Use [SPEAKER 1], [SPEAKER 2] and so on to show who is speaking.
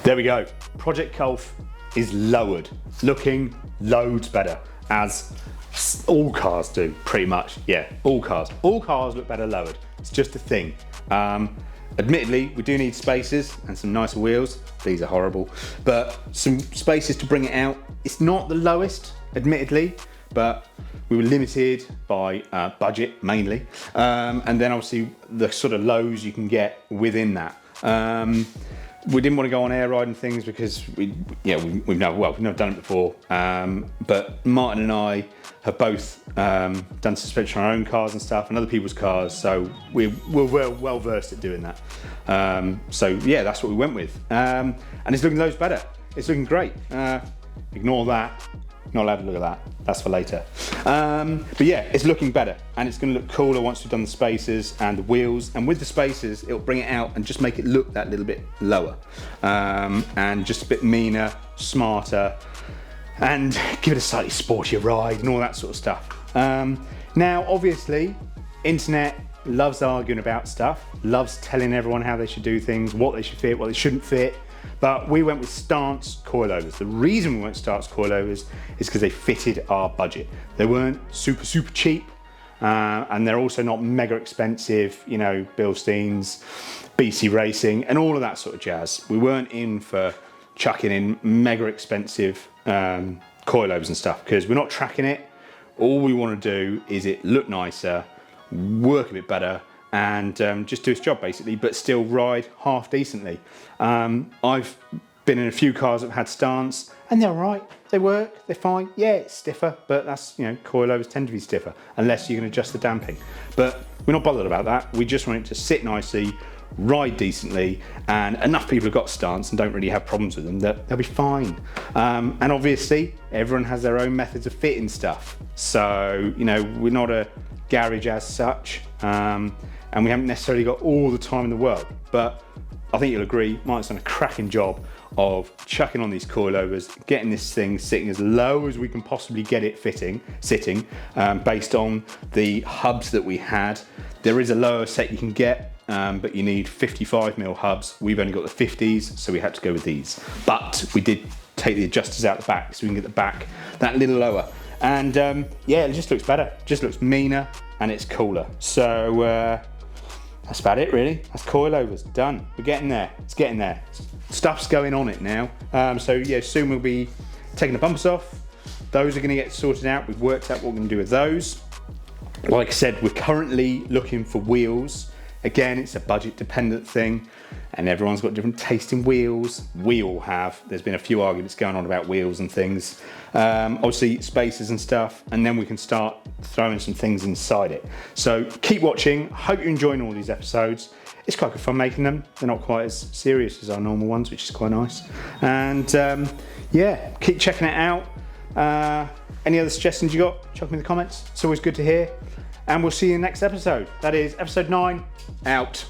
[SPEAKER 1] There we go. Project Golf is lowered, looking loads better, as all cars do, pretty much. Yeah, all cars look better lowered. It's just a thing. Admittedly, we do need spaces and some nicer wheels. These are horrible, but some spaces to bring it out. It's not the lowest, admittedly, but we were limited by budget mainly, and then obviously the sort of lows you can get within that. We didn't want to go on air ride and things because we've never done it before. But Martin and I have both done suspension on our own cars and stuff, and other people's cars, so we're well versed at doing that. So yeah, that's what we went with, and it's looking loads better. It's looking great. Ignore that. Not allowed to look at that. That's for later. But yeah, it's looking better, and it's going to look cooler once we've done the spacers and the wheels. And with the spacers, it'll bring it out and just make it look that little bit lower, and just a bit meaner, smarter, and give it a slightly sportier ride and all that sort of stuff. Now, obviously, internet loves arguing about stuff, loves telling everyone how they should do things, what they should fit, what they shouldn't fit. But we went with stance coilovers. The reason we went stance coilovers is because they fitted our budget. They weren't super cheap, and they're also not mega expensive, you know, Bilsteins, BC Racing, and all of that sort of jazz. We weren't in for chucking in mega expensive coilovers and stuff, because we're not tracking it. All we want to do is it look nicer, work a bit better, and just do its job basically, but still ride half decently. I've been in a few cars that have had stance, and they're all right. They work, they're fine. Yeah, it's stiffer, but that's, you know, coilovers tend to be stiffer unless you can adjust the damping. But we're not bothered about that. We just want it to sit nicely, ride decently, and enough people have got stance and don't really have problems with them that they'll be fine. And obviously, everyone has their own methods of fitting stuff. So, you know, we're not a garage as such. And we haven't necessarily got all the time in the world, but I think you'll agree, Mike's done a cracking job of chucking on these coilovers, getting this thing sitting as low as we can possibly get it sitting, based on the hubs that we had. There is a lower set you can get, but you need 55mm hubs. We've only got the 50s, so we had to go with these. But we did take the adjusters out the back, so we can get the back that little lower. And yeah, it just looks better, just looks meaner, and it's cooler. So that's about it really. That's coilovers, done. We're getting there, it's getting there. Stuff's going on it now. So yeah, soon we'll be taking the bumpers off. Those are gonna get sorted out. We've worked out what we're gonna do with those. Like I said, we're currently looking for wheels. Again, it's a budget dependent thing, and everyone's got different taste in wheels. We all have. There's been a few arguments going on about wheels and things. Obviously spacers and stuff, and then we can start throwing some things inside it. So keep watching. Hope you're enjoying all these episodes. It's quite good fun making them. They're not quite as serious as our normal ones, which is quite nice. And yeah, keep checking it out. Any other suggestions you got, chuck them in the comments. It's always good to hear. And we'll see you in the next episode. That is episode 9, out.